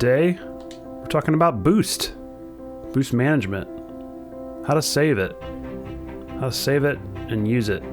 Today, we're talking about Boost management, how to save it and use it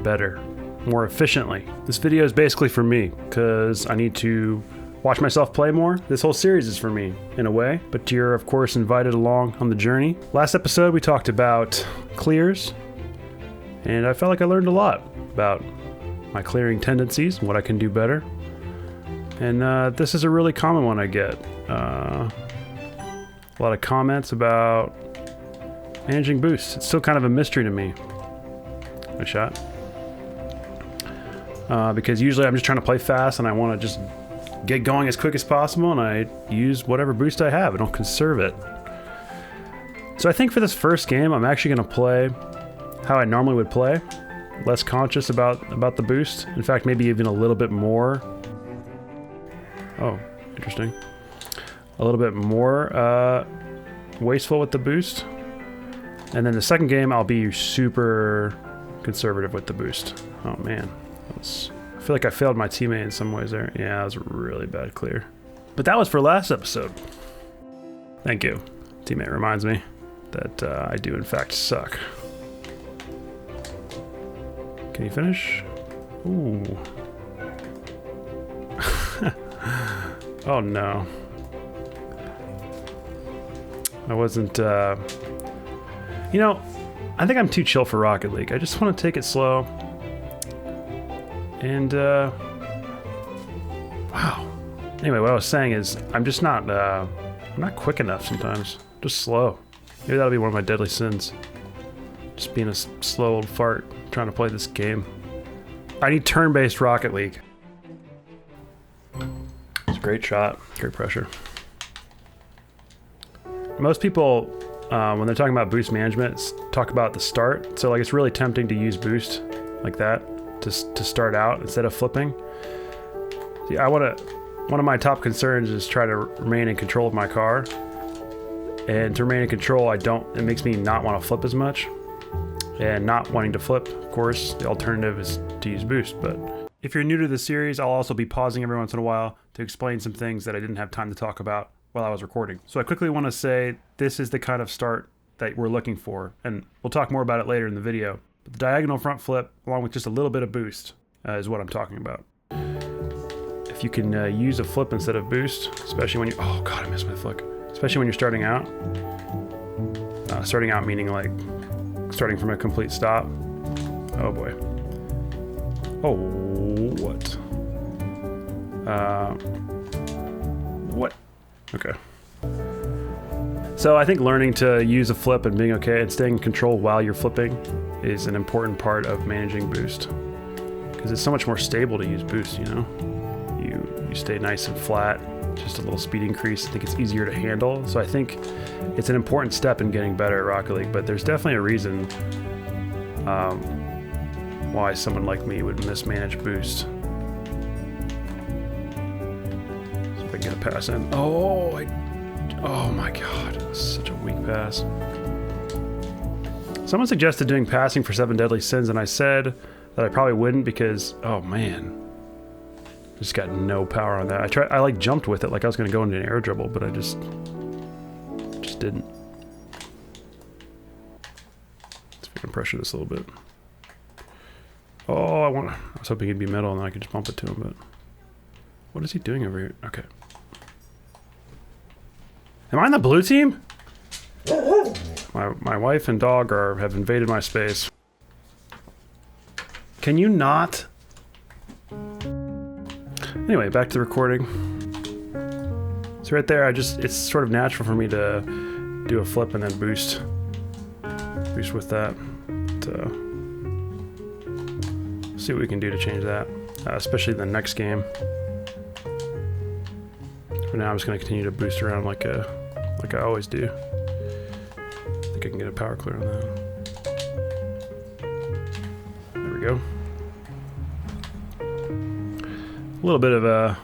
better, more efficiently. This video is basically for me because I need to watch myself play more. This whole series is for me in a way, but you're of course invited along on the journey. Last episode we talked about clears, and I felt like I learned a lot about my clearing tendencies and what I can do better. And this is a really common one I get. A lot of comments about managing boosts. It's still kind of a mystery to me. A shot. Because usually I'm just trying to play fast and I want to just get going as quick as possible, and I use whatever boost I have. I don't conserve it. So I think for this first game, I'm actually going to play how I normally would play. Less conscious about the boost. In fact, maybe even a little bit more. Oh, interesting. A little bit more wasteful with the boost. And then the second game, I'll be super conservative with the boost. Oh man, I feel like I failed my teammate in some ways there. Yeah, that was a really bad clear. But that was for last episode. Thank you. Teammate reminds me that I do in fact suck. Can you finish? Ooh. Oh no. I wasn't, you know, I think I'm too chill for Rocket League. I just want to take it slow. And, wow. Anyway, what I was saying is, I'm just not, I'm not quick enough sometimes. Just slow. Maybe that'll be one of my deadly sins. Just being a slow old fart trying to play this game. I need turn-based Rocket League. It's a great shot. Great pressure. Most people, when they're talking about boost management, talk about the start. So like it's really tempting to use boost like that to start out instead of flipping. See, one of my top concerns is try to remain in control of my car. And to remain in control, it makes me not want to flip as much. And not wanting to flip, of course, the alternative is to use boost. But if you're new to the series, I'll also be pausing every once in a while to explain some things that I didn't have time to talk about while I was recording. So I quickly want to say this is the kind of start that we're looking for, and we'll talk more about it later in the video. But the diagonal front flip, along with just a little bit of boost, is what I'm talking about. If you can use a flip instead of boost, especially when oh god, I missed my flick. Especially when you're starting out. Starting out meaning like starting from a complete stop. Oh boy. Oh, what? What? Okay. So I think learning to use a flip and being okay and staying in control while you're flipping is an important part of managing boost. Because it's so much more stable to use boost, you know? You stay nice and flat, just a little speed increase. I think it's easier to handle. So I think it's an important step in getting better at Rocket League, but there's definitely a reason why someone like me would mismanage boost. See if I can get a pass in. Oh my god, that was such a weak pass. Someone suggested doing passing for 7 deadly sins, and I said that I probably wouldn't because, oh man, just got no power on that. I like jumped with it like I was gonna go into an air dribble, but I just didn't. Let's see if I can pressure this a little bit. Oh, I was hoping he'd be middle and then I could just bump it to him, but what is he doing over here? Okay. Am I on the blue team? My wife and dog have invaded my space. Can you not? Anyway, back to the recording. So right there, it's sort of natural for me to do a flip and then boost with that. But, see what we can do to change that, especially the next game. For now, I'm just going to continue to boost around like I always do. I think I can get a power clear on that. There we go. A little bit of a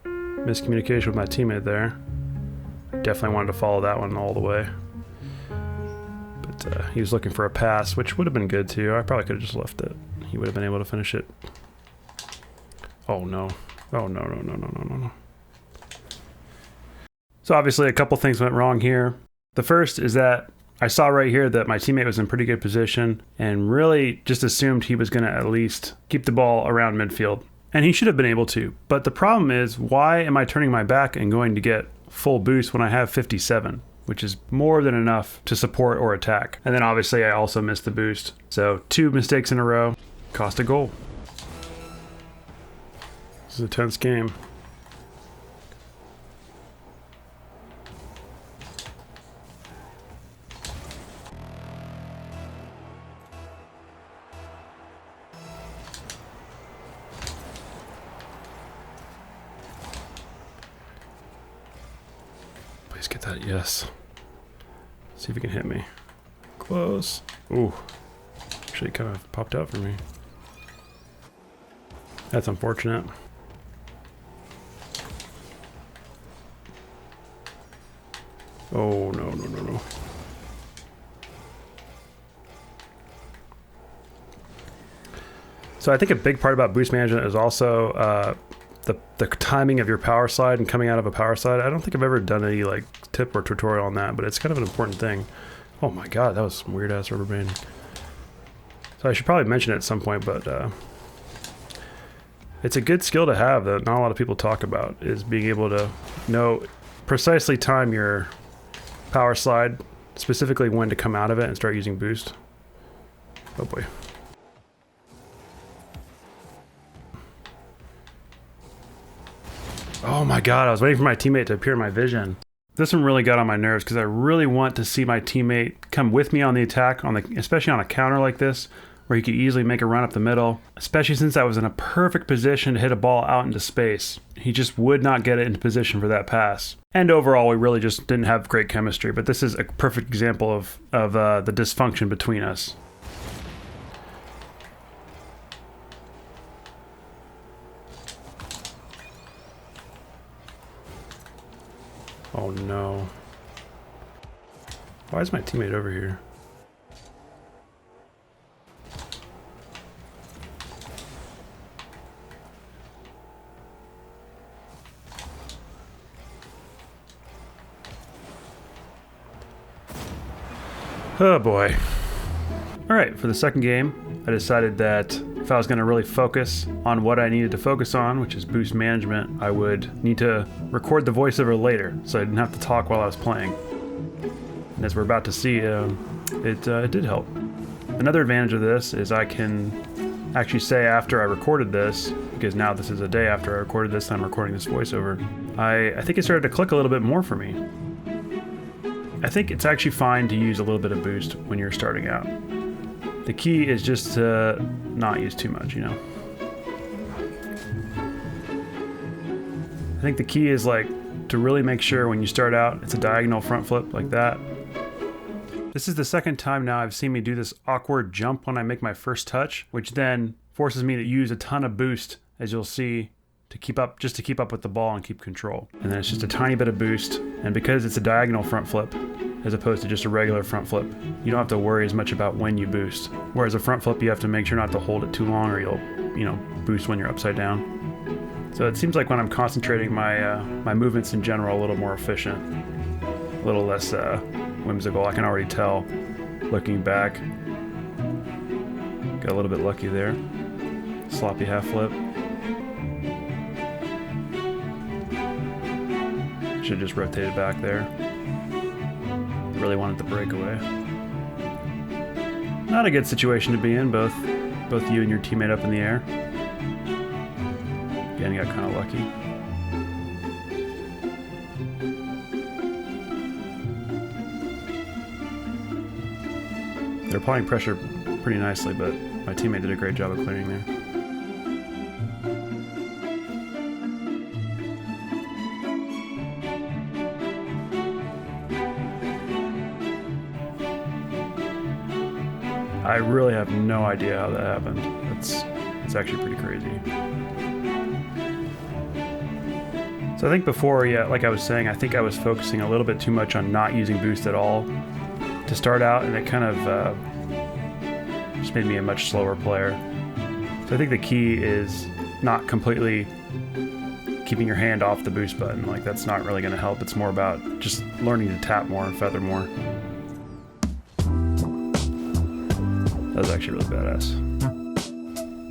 miscommunication with my teammate there. I definitely wanted to follow that one all the way. But he was looking for a pass, which would have been good too. I probably could have just left it. He would have been able to finish it. Oh no. Oh no. So obviously a couple things went wrong here. The first is that I saw right here that my teammate was in pretty good position and really just assumed he was going to at least keep the ball around midfield. And he should have been able to. But the problem is, why am I turning my back and going to get full boost when I have 57, which is more than enough to support or attack? And then obviously I also missed the boost. So 2 mistakes in a row cost a goal. This is a tense game. Please get that, yes. See if he can hit me. Close. Ooh. Actually kind of popped out for me. That's unfortunate. Oh, no. So I think a big part about boost management is also the timing of your power slide and coming out of a power slide. I don't think I've ever done any like tip or tutorial on that, but it's kind of an important thing. Oh my god, that was some weird ass rubber band. So I should probably mention it at some point, but it's a good skill to have that not a lot of people talk about, is being able to know precisely time your power slide, specifically when to come out of it and start using boost. Oh boy. Oh my god, I was waiting for my teammate to appear in my vision. This one really got on my nerves because I really want to see my teammate come with me on the attack, especially on a counter like this, where he could easily make a run up the middle, especially since I was in a perfect position to hit a ball out into space. He just would not get it into position for that pass. And overall, we really just didn't have great chemistry, but this is a perfect example of the dysfunction between us. Oh no. Why is my teammate over here? Oh boy. Alright, for the second game, I decided that if I was going to really focus on what I needed to focus on, which is boost management, I would need to record the voiceover later, so I didn't have to talk while I was playing. And as we're about to see, it did help. Another advantage of this is I can actually say after I recorded this, because now this is a day after I recorded this, I'm recording this voiceover, I think it started to click a little bit more for me. I think it's actually fine to use a little bit of boost when you're starting out. The key is just to not use too much, you know? I think the key is like to really make sure when you start out, it's a diagonal front flip like that. This is the second time now I've seen me do this awkward jump when I make my first touch, which then forces me to use a ton of boost, as you'll see, to keep up with the ball and keep control. And then it's just a tiny bit of boost, and because it's a diagonal front flip as opposed to just a regular front flip, you don't have to worry as much about when you boost. Whereas a front flip, you have to make sure not to hold it too long or you'll, boost when you're upside down. So it seems like when I'm concentrating my movements in general a little more efficient, a little less whimsical. I can already tell looking back. Got a little bit lucky there. Sloppy half flip. Should have just rotated back there. Really wanted the breakaway. Not a good situation to be in, both you and your teammate up in the air. Again, got kind of lucky. They're applying pressure pretty nicely, but my teammate did a great job of clearing there. I really have no idea how that happened. It's actually pretty crazy. So I think before, like I was saying, I think I was focusing a little bit too much on not using boost at all to start out, and it kind of just made me a much slower player. So I think the key is not completely keeping your hand off the boost button. Like, that's not really going to help. It's more about just learning to tap more and feather more. That was actually really badass.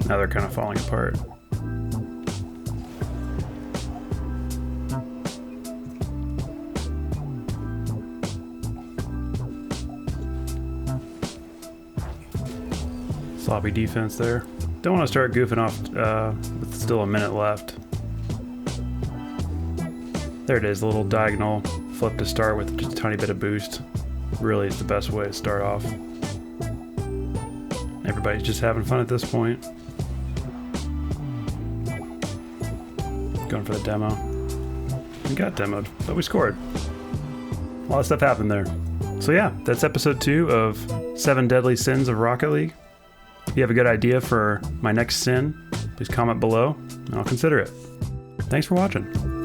Now they're kind of falling apart. Sloppy defense there. Don't want to start goofing off with still a minute left. There it is, a little diagonal flip to start with just a tiny bit of boost. Really is the best way to start off. Everybody's just having fun at this point. Going for the demo. We got demoed, but we scored. A lot of stuff happened there. So yeah, that's episode 2 of 7 Deadly Sins of Rocket League. If you have a good idea for my next sin, please comment below and I'll consider it. Thanks for watching.